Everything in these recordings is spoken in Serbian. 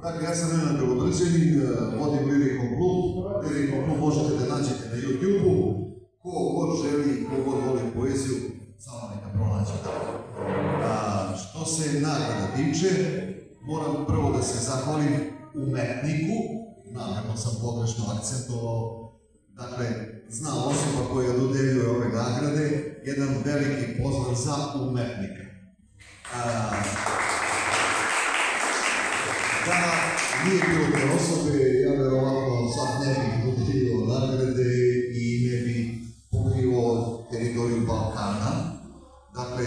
Dakle, ja sam Nenad Belodrđenin, vodim Lirikom klub. Lirikom klub možete da nađete na YouTube-u. Ko god želi, ko god voli poeziju, samo neka pronađe tako. Što se nagrada tiče, moram prvo da se zahvalim umetniku, namerno sam pogrešno akcentovao, dakle, zna osoba koja dodeljuje ove nagrade, jedan veliki pozdrav za umetnika. Da nije bilo te osobe, ja verovatno sad ne bih dodelio nagrade i ne bih pokrivo teritoriju Balkana. Dakle,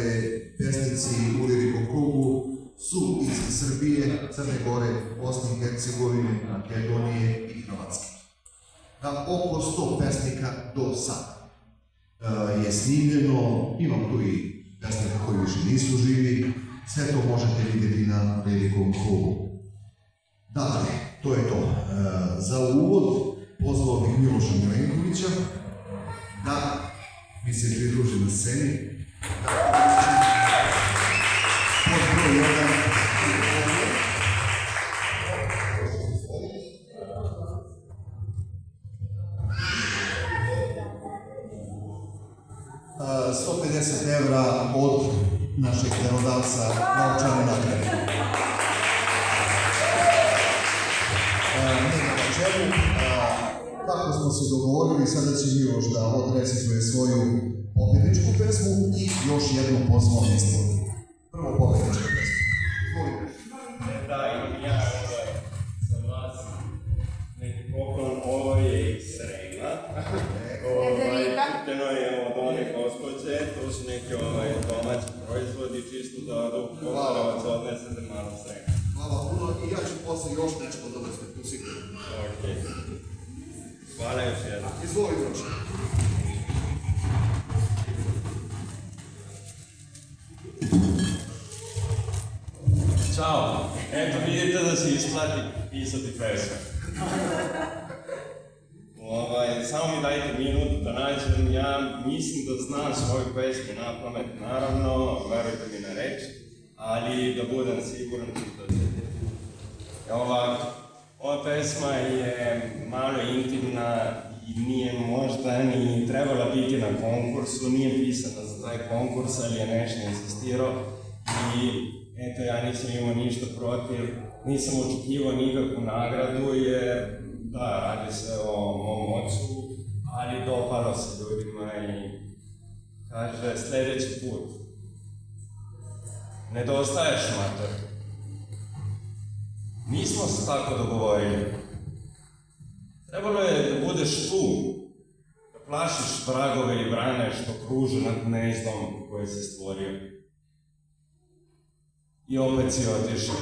pesnici u Lirikom klubu su iz Srbije, Crne Gore, Bosne i Hercegovine, Makedonije i Hrvatske. Da, oko 100 pesnika do sada je snimljeno, imam tu i pesnika koji više nisu živi, sve to možete vidjeti na Lirikom klubu. Dakle, to je to. Za uvod pozvao bih Miloša Milenkovića da mi se pridruži na sceni. Pod broj 150 € od našeg darodavca novčane nagrade. Nema na čemu, kako smo se dogovorili, sada će Miloš da odrecituje svoju pobedničku pesmu i još jednu pozvao mjesto. Prvo pobednička pesma. Izvolite. Da, imam ja za vas neki poklon, ovo je iz Srema. Kupljeno je od one gospođe, to su neki domaći proizvodi, čisto da poklonavac odnesete malo Srema. Hvala puno i ja ću posle još nešto dodati, tu sigurno. Okej. Hvala još jednom. Izvoli, Miloš. Ćao. Eto, vidite da se isplati pisati pesme. Samo mi dajte minutu da nađem, ja mislim da znam svoju pesmu na pamet, naravno, verujte mi na reč, ali da budem siguran čitati. Ova pesma je malo intimna i nije možda ni trebala biti na konkursu, nije pisana za taj konkurs, ali je nešto insistirao i eto, ja nisam imao ništa protiv, nisam očekivao nikakvu nagradu jer da, radi se o mom ocu, ali dopalo se ljudima i kaže sljedeći put nedostaješ, mater. Nismo se tako dogovorili. Trebalo je da budeš tu, da plašiš vragove i vrane što kruže nad gnezdom koje si stvorio. I opet si otišao,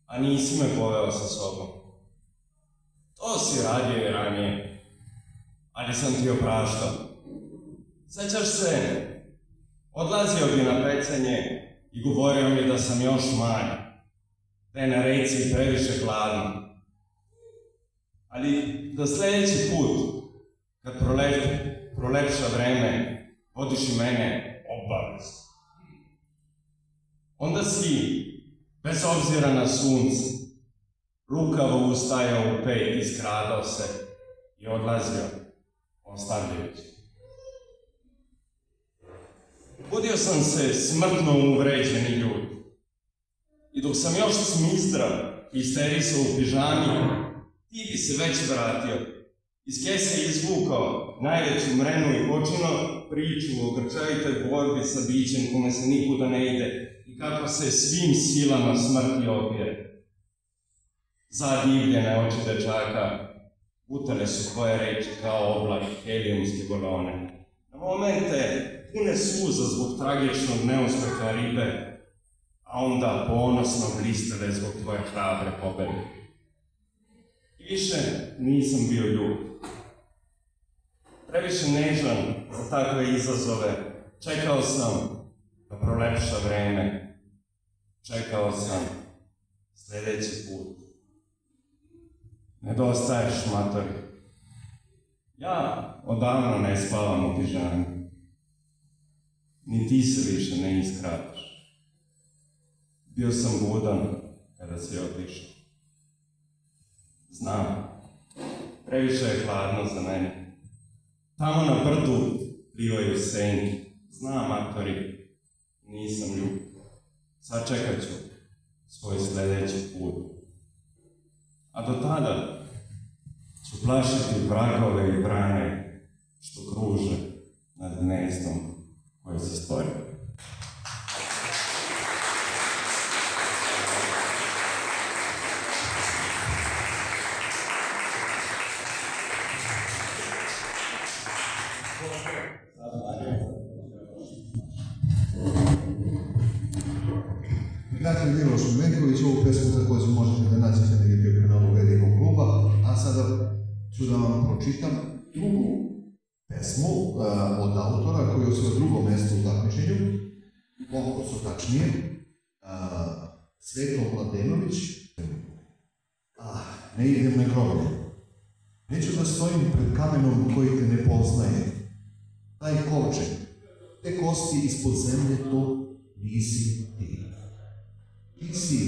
a nisi me poveo sa sobom. To si radio i ranije, ali sam ti opraštao. Sećaš se, odlazio bi na pecanje i govorio mi da sam još manj, da je na reci previše hladno. Ali da sljedeći put, kad prolepša vreme, vodiš i mene obavezno. Onda si, bez obzira na sunce, lukavo ustajao u 5 i skradao se i odlazio, ostavljajući. Budio sam se smrtno uvređeni ljudi. I dok sam još smizdrav i isterisao u pižami, ti bi se već vratio. Iz kese izvukao najveću mrenu i počinao priču o grčevitoj borbi sa bićem kome se nikuda ne ide i kako se svim silama smrti opire. Zadivljene oči dečaka utele su tvoje reči kao oblak helijumske balone. Na momente pune suza zbog tragičnog neuspeha ribe, a onda ponosno blistele zbog tvoje hrabre pobede. I više nisam bio ljub. Previše nežan za takve izazove. Čekao sam da prolepša vreme. Čekao sam sljedeći put. Nedostaješ, matori. Ja odavno ne spavam u pižami. Ni ti se više ne iskratiš. Bio sam budan kada si otišao. Znam. Previše je hladno za mene. Tamo na brdu plivaju senke. Znam, aktori, nisam ljub. Sačekat ću svoj sljedeći put. A do tada ću plašiti vragove i vrane što kruže nad gnezdom koje se stvorio. Dakle, Miloš Milenković, ovu pesmu također možete da nađete negdje bio kanalu Velikog kluba, a sada ću da vam pročitam drugu pesmu od autora koji je osvojio drugo mjesto u takmičenju, konkursu tačnije, Sveto Mladenović. Ne idem na groblje. Neću da stojim pred kamenom koji te ne poznaje. Taj kovčeg, te kosti ispod zemlje, to nisi ti. Ti si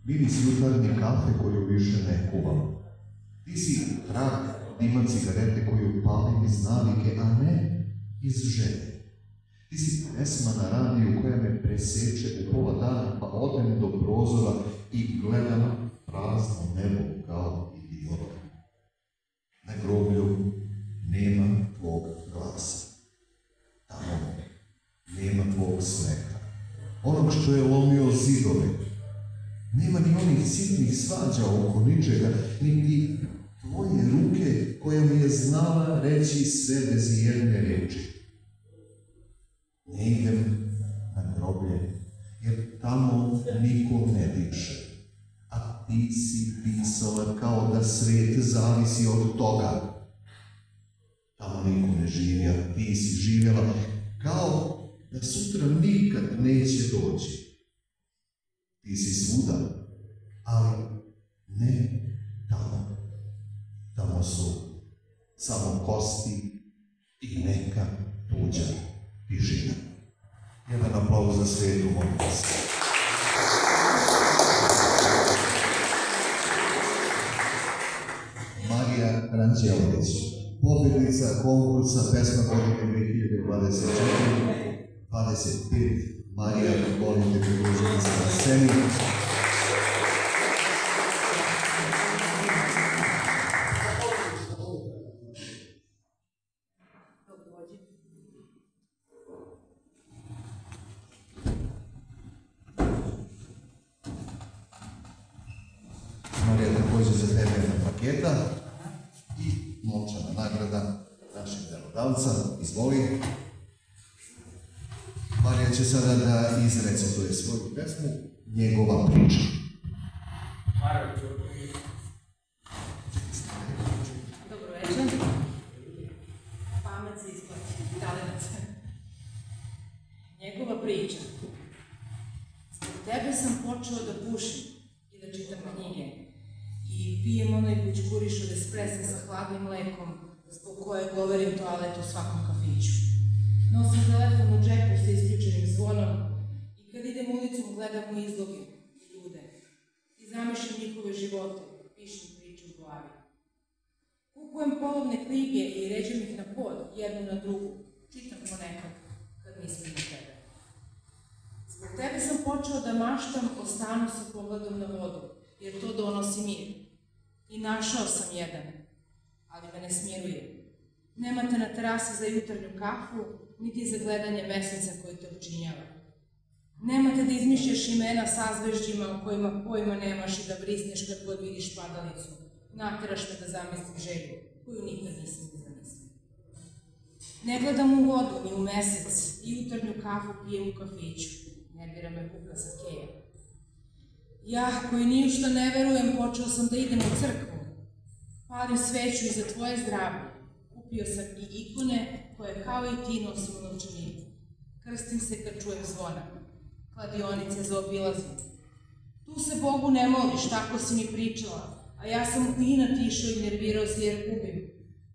miris jutarnje kafe koju više ne kuvam. Ti si trag dima cigarete koju palim iz navike, a ne iz želje. Ti si pesma na radiju koja me preseče u pola dana, pa odem do prozora i gledam prazno nebo kao idiot. Na groblju nema tvog glasa. Tamo nema tvog smeka. Onog što je lomio zidove. Nema ni onih sitnih svađa oko ničega, niti tvoje ruke koja mi je znala reći sve bez jedne reči. Ne idem na groblje, jer tamo niko ne diše. A ti si pisala kao da svet zavisi od toga. Tamo niko ne živi, a ti si živjela kao da sutra nikad neće doći. Ti si svuda, ali ne tamo. Tamo su samo kosti i neka tuđa tišina. Jedan aplauz za Svetu, molim vas. Marija Ranđelović, pobjednica konkursa Pesma godine 2024-25. Marija, volite pridružiti se na sceni. Marija, također za tebe jedna paketa i novčana nagrada našeg darodavca. Izvoli. Marija će sada da izrecituje svoju pesmu, Njegova priča. Dobro večer. Pamet se isplati, talent. Njegova priča. Zbog tebe sam počeo da pušim i da čitam knjige. I pijem onaj bućkuriš od espresa sa hladnim mlekom, zbog koje govorim toalet u svakom kafiću. Nosim telefon u džepu sa isključenim zvonom i kad idem ulicom gledam u izloge i ljude i zamišljam njihove živote, pišem priče u glavi. Kupujem polovne knjige i ređem ih na pod, jednu na drugu, čitam ponekad kad mislim na tebe. Zbog tebe sam počeo da maštam o stanu sa pogledom na vodu, jer to donosi mir. I našao sam jedan, ali me ne smiruje. Nemate na terasi za jutarnju kafu, niti za gledanje meseca koji te učinjava. Nemate da izmišljaš imena sazvežđima o kojima pojma nemaš i da vrisneš kad god vidiš padalicu. Nateraš me da zamislim želju, koju nikad nisam zamislio. Ne gledam u vodu, ni u mesec, i jutarnju kafu pijem u kafiću. Nervira me buka sa keja. Ja, koji ni u što ne verujem, počeo sam da idem u crkvu. Palim sveću i za tvoje zdravlje. Kupio sam i ikone koje kao i ti nosim u novčaniku. Krstim se kad čujem zvona. Kladionice zaobilazim. Tu se Bogu ne moliš, tako si mi pričala, a ja sam u inat išao i nervirao se jer gubim.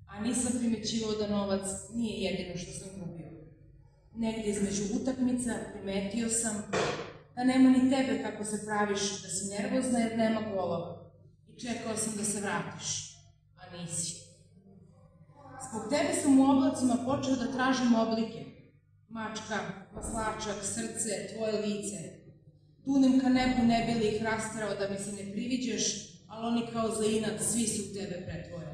A nisam primećivao da novac nije jedino što sam gubio. Negdje između utakmica primetio sam da nema ni tebe kako se praviš, da si nervozna jer nema golova. I čekao sam da se vratiš, a nisi. Zbog tebe sam u oblacima počeo da tražim oblike. Mačka, maslačak, srce, tvoje lice. Dunem ka nebu ne bi li ih rasterao da mi se ne priviđaš, ali oni kao za inat svi su u tebe pretvoje.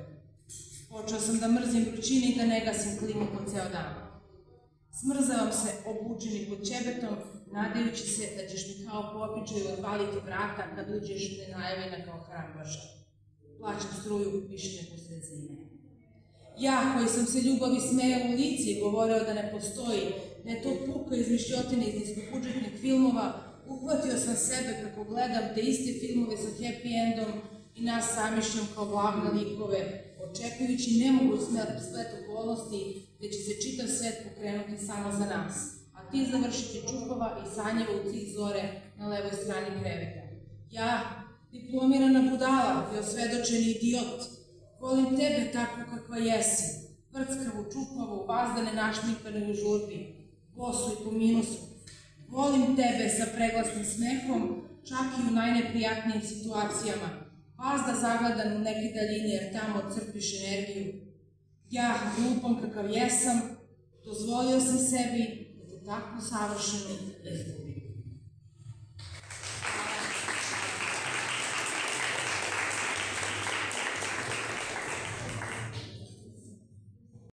Počeo sam da mrzim vrućine i da ne gasim klimu po ceo dan. Smrzavam se obučeni pod ćebetom, nadajući se da ćeš mi kao po običaju odvaliti vrata kad uđeš nenajavljena kao hrambaša. Plaćam struju više nego sred zime. Ja, koji sam se ljubavi smejao u lici i govorio da ne postoji, da je to puka izmišljotine iz niskobudžetnih filmova, uhvatio sam sebe kako gledam te iste filmove sa happy endom i nas samišljam kao glavne likove, očekujući nemoguć splet okolnosti gde će se čitav svet pokrenuti samo za nas, a ti završiti čupava i sanjeva u cih zore na levoj strani kreveta. Ja, diplomirana budala i osvedočeni idiot, volim tebe tako kakva jesi, vrckavu, čupavu, vazdane našminkane u žurbi, bosu i po minusu. Volim tebe sa preglasnim smehom, čak i u najneprijatnijim situacijama, vazda zagledan u neke daljine jer tamo crpiš energiju. Ja, glupan kakav jesam, dozvolio sam sebi da te tako savršeno izgubim.